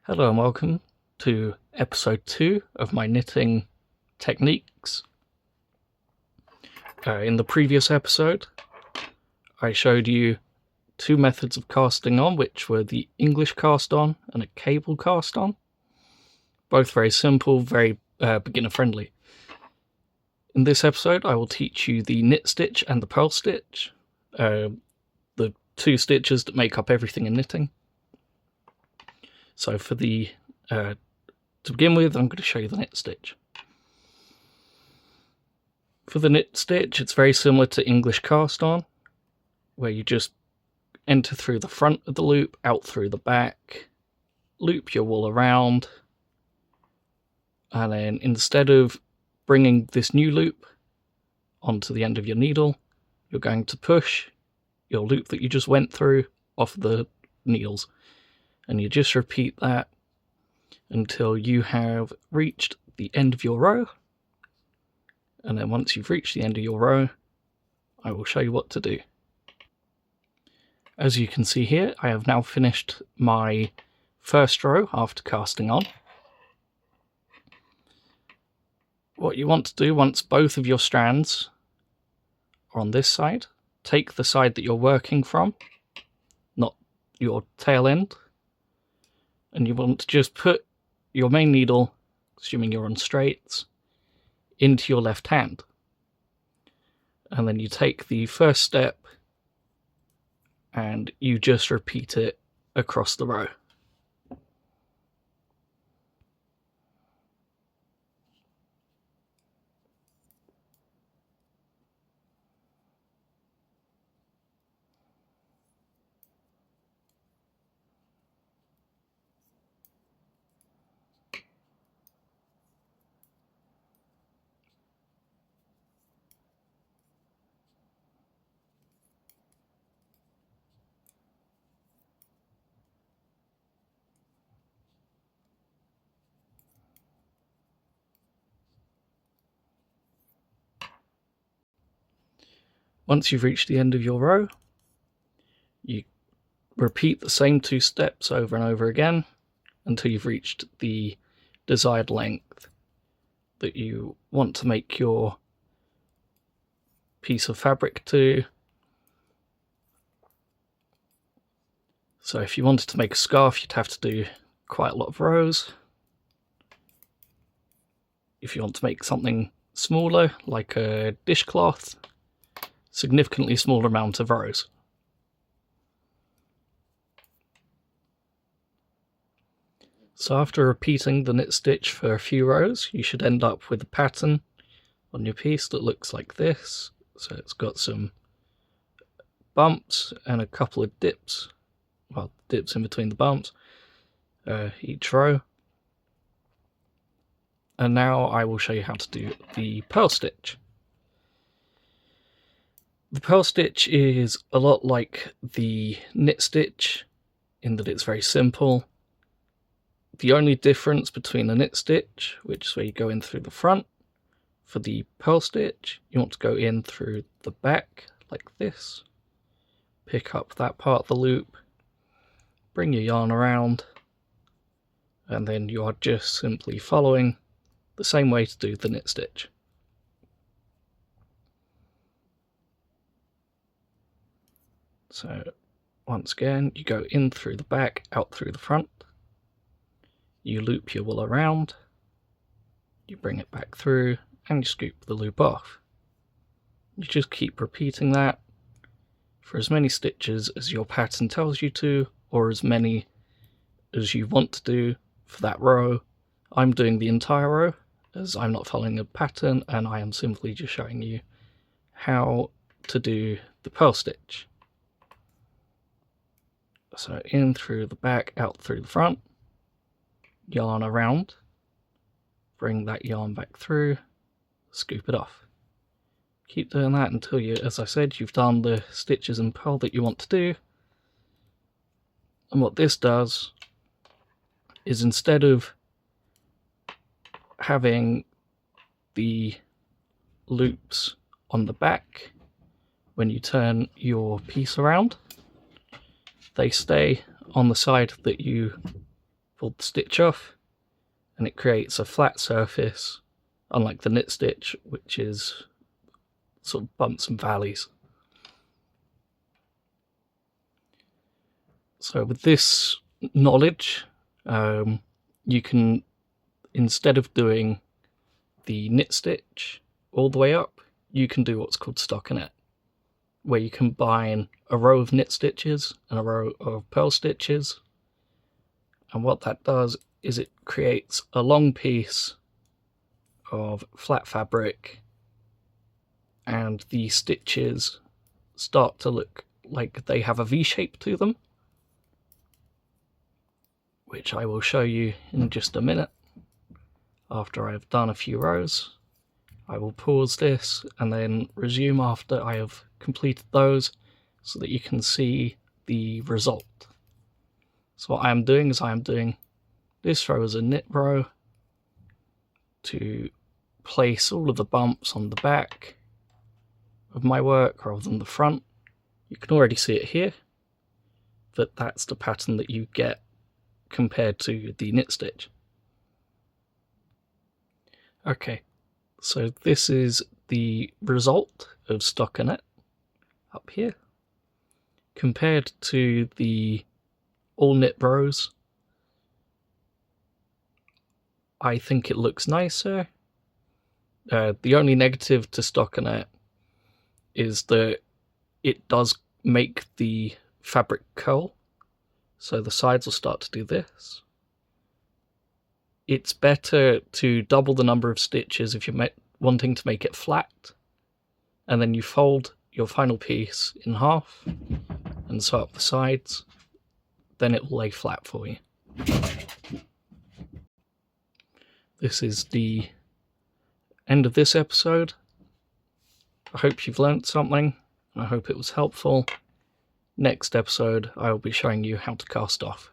Hello and welcome to episode 2 of my knitting techniques. In the previous episode, I showed you two methods of casting on, which were the English cast on and a cable cast on. Both very simple, very beginner friendly. In this episode, I will teach you the knit stitch and the purl stitch, the two stitches that make up everything in knitting. So for the to begin with, I'm going to show you the knit stitch. For the knit stitch, it's very similar to English cast on, where you just enter through the front of the loop, out through the back, loop your wool around, and then instead of bringing this new loop onto the end of your needle, you're going to push your loop that you just went through off the needles. And you just repeat that until you have reached the end of your row. And then once you've reached the end of your row, I will show you what to do. As you can see here, I have now finished my first row after casting on. What you want to do once both of your strands are on this side, take the side that you're working from, not your tail end, and you want to just put your main needle, assuming you're on straights, into your left hand. And then you take the first step and you just repeat it across the row. Once you've reached the end of your row, you repeat the same two steps over and over again until you've reached the desired length that you want to make your piece of fabric to. So if you wanted to make a scarf, you'd have to do quite a lot of rows. If you want to make something smaller, like a dishcloth, significantly smaller amount of rows. So after repeating the knit stitch for a few rows, you should end up with a pattern on your piece that looks like this. So it's got some bumps and a couple of dips, well, dips in between the bumps, each row. And now I will show you how to do the purl stitch. The purl stitch is a lot like the knit stitch in that it's very simple. The only difference between the knit stitch, which is where you go in through the front, for the purl stitch, you want to go in through the back like this, pick up that part of the loop, bring your yarn around, and then you are just simply following the same way to do the knit stitch. So once again, you go in through the back, out through the front, you loop your wool around, you bring it back through, and you scoop the loop off. You just keep repeating that for as many stitches as your pattern tells you to, or as many as you want to do for that row. I'm doing the entire row, as I'm not following a pattern, and I am simply just showing you how to do the purl stitch. So in through the back, out through the front, yarn around, bring that yarn back through, scoop it off. Keep doing that until you, as I said, you've done the stitches and purl that you want to do. And what this does is, instead of having the loops on the back when you turn your piece around, they stay on the side that you pull the stitch off, and it creates a flat surface, unlike the knit stitch, which is sort of bumps and valleys. So with this knowledge, you can, instead of doing the knit stitch all the way up, you can do what's called stockinette, where you combine a row of knit stitches and a row of purl stitches. And what that does is it creates a long piece of flat fabric, and the stitches start to look like they have a V shape to them, which I will show you in just a minute. After I've done a few rows, I will pause this and then resume after I have completed those, so that you can see the result. So what I am doing is I am doing this row as a knit row to place all of the bumps on the back of my work rather than the front. You can already see it here, that that's the pattern that you get compared to the knit stitch. Okay, so this is the result of stockinette up here, compared to the all knit rows. I think it looks nicer. The only negative to stockinette is that it does make the fabric curl, so the sides will start to do this. It's better to double the number of stitches if you're wanting to make it flat, and then you fold your final piece in half and sew up the sides, then it will lay flat for you. This is the end of this episode. I hope you've learnt something, and I hope it was helpful. Next episode, I will be showing you how to cast off.